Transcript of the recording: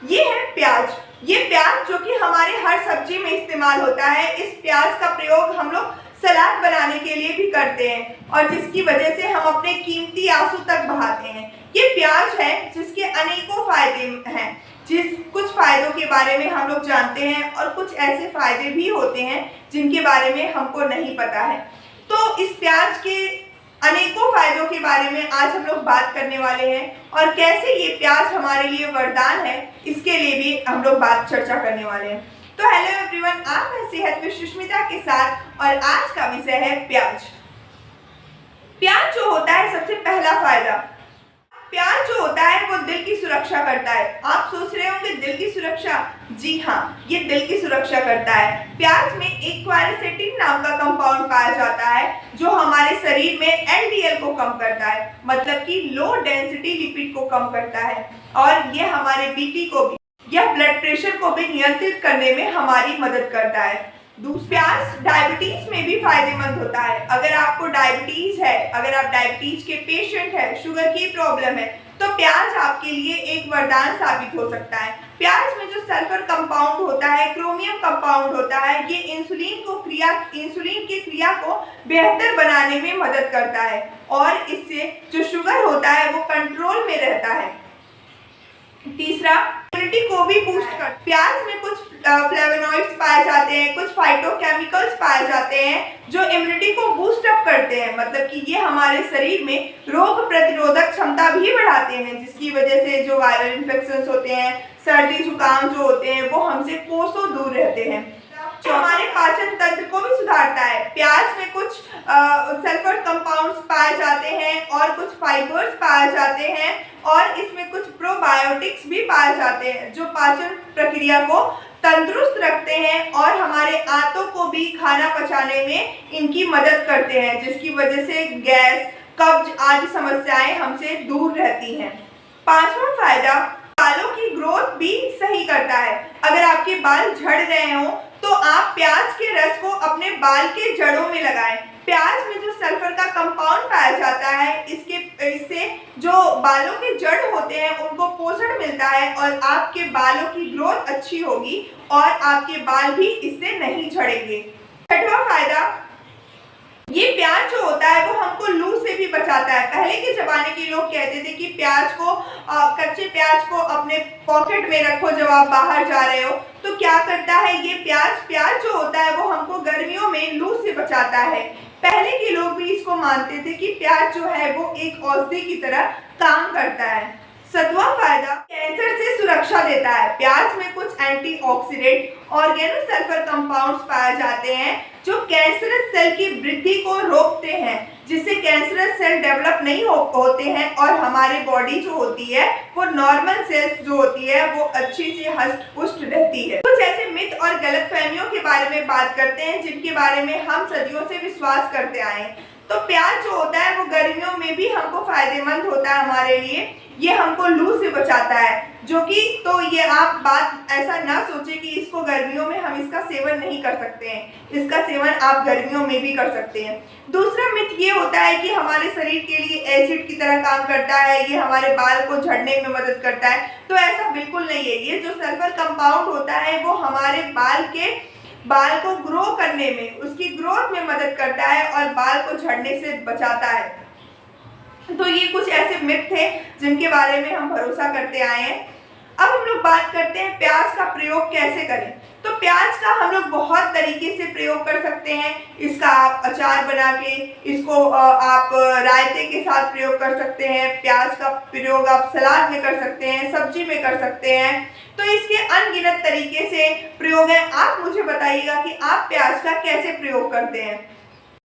ये है प्याज। ये प्याज जो कि हमारे हर सब्जी में इस्तेमाल होता है। इस प्याज का प्रयोग हम लोग सलाद बनाने के लिए भी करते हैं और जिसकी वजह से हम अपने कीमती आंसू तक बहाते हैं। ये प्याज है जिसके अनेकों फायदे हैं। कुछ फायदों के बारे में हम लोग जानते हैं और कुछ ऐसे फायदे भी होते हैं जिनके बारे में हमको नहीं पता है। तो इस प्याज के अनेकों फायदों के बारे में आज हम लोग बात करने वाले हैं और कैसे ये प्याज हमारे लिए वरदान है इसके लिए भी हम लोग चर्चा करने वाले हैं। तो हेलो एवरीवन, आप हैं सेहत में सुष्मिता के साथ और आज का विषय है प्याज। प्याज जो होता है, सबसे पहला फायदा, प्याज जो होता है वो दिल की सुरक्षा करता है। आप सोच रहे होंगे दिल की सुरक्षा? जी हाँ, ये दिल की सुरक्षा करता है। प्याज में एक क्वारसेटिन नाम का कंपाउंड पाया जाता है जो हमारे शरीर में एलडीएल को कम करता है, मतलब कि लो डेंसिटी लिपिड को कम करता है और ये हमारे बीपी को भी, यह ब्लड प्रेशर को भी नियंत्रित करने में हमारी मदद करता है। प्याज डायबिटीज में भी फायदेमंद होता है। अगर आपको डायबिटीज है, अगर आप डायबिटीज के पेशेंट हैं, शुगर की प्रॉब्लम है, तो प्याज आपके लिए एक वरदान साबित हो सकता है। प्याज में जो सल्फर कंपाउंड होता है, क्रोमियम कंपाउंड होता है, ये इंसुलिन की क्रिया को बेहतर बनाने में मदद करता है और इससे जो शुगर होता है वो कंट्रोल में रहता है। तीसरा, इम्यूनिटी को भी बूस्ट कर। प्याज में कुछ फ्लेवोनॉइड्स पाए जाते हैं, कुछ फाइटोकेमिकल्स पाए जाते हैं जो इम्यूनिटी को बूस्ट अप करते हैं, मतलब कि ये हमारे शरीर में रोग प्रतिरोधक क्षमता भी बढ़ाते हैं, जिसकी वजह से जो वायरल इन्फेक्शंस होते हैं, सर्दी जुकाम जो होते हैं, वो हमसे कोसों दूर रहते हैं। जो हमारे पाचन तंत्र को भी सुधारता है। प्याज में कुछ सल्फर कंपाउंड्स पाए जाते हैं और कुछ फाइबर्स पाए जाते हैं और इसमें कुछ प्रोबायोटिक्स भी पाए जाते हैं जो पाचन प्रक्रिया को तंदुरुस्त रखते हैं और हमारे आंतों को भी खाना पचाने में इनकी मदद करते हैं, जिसकी वजह से गैस, कब्ज आदि समस्याएं हमसे दूर रहती हैं। पांचवा फायदा, बालों की ग्रोथ भी सही करता है। अगर आपके बाल झड़ रहे हो तो आप प्याज के रस को अपने बाल के जड़ों में लगाएं। प्याज में जो सल्फर का कंपाउंड पाया जाता है, इससे जो बालों के जड़ होते हैं उनको पोषण मिलता है और आपके बालों की ग्रोथ अच्छी होगी और आपके बाल भी इससे नहीं झड़ेंगे। छठवां फायदा, ये प्याज जो होता है वो हमको लू से भी बचाता है। पहले के जमाने के लोग कहते थे कि प्याज को, कच्चे प्याज को अपने पॉकेट में रखो जब आप बाहर जा रहे हो। तो क्या करता है ये प्याज जो होता है वो हमको गर्मियों में लू से बचाता है। पहले के लोग भी इसको मानते थे कि प्याज जो है वो एक औषधि की तरह काम करता है। सातवां फायदा, कैंसर से सुरक्षा देता है। प्याज में कुछ एंटीऑक्सीडेंट ऑर्गेनोसल्फर कंपाउंड्स पाए जाते हैं जो कैंसरस सेल की वृद्धि को रोकते हैं, जिससे कैंसरस सेल डेवलप नहीं होते हैं और हमारे बॉडी जो होती है वो नॉर्मल सेल्स जो होती है वो अच्छी से हष्ट पुष्ट रहती है। कुछ ऐसे मिथ और गलतफहमियों के बारे में बात करते हैं जिनके बारे में हम सदियों से विश्वास करते आए हैं। तो प्याज जो होता है वो गर्मियों में भी हमको फायदेमंद होता है हमारे लिए। ये हमको लू से बचाता है, जो कि, तो ये आप बात ऐसा ना सोचे कि इसको गर्मियों में हम इसका सेवन नहीं कर सकते हैं। इसका सेवन आप गर्मियों में भी कर सकते हैं। दूसरा मिथ ये होता है कि हमारे शरीर के लिए एसिड की तरह काम करता है, ये हमारे बाल को झड़ने में मदद करता है। तो ऐसा बिल्कुल नहीं है। ये जो सल्फर कंपाउंड होता है वो हमारे बाल को ग्रो करने में, उसकी ग्रोथ में मदद करता है और बाल को झड़ने से बचाता है। तो ये कुछ ऐसे मिथ थे जिनके बारे में हम भरोसा करते आए हैं। अब हम लोग बात करते हैं प्याज का प्रयोग कैसे करें। तो प्याज का हम लोग बहुत तरीके से प्रयोग कर सकते हैं। इसका आप अचार बना के, इसको आप रायते के साथ प्रयोग कर सकते हैं। प्याज का प्रयोग आप सलाद में कर सकते हैं, सब्जी में कर सकते हैं। तो इसके अनगिनत तरीके से प्रयोग है। आप मुझे बताइएगा कि आप प्याज का कैसे प्रयोग करते हैं।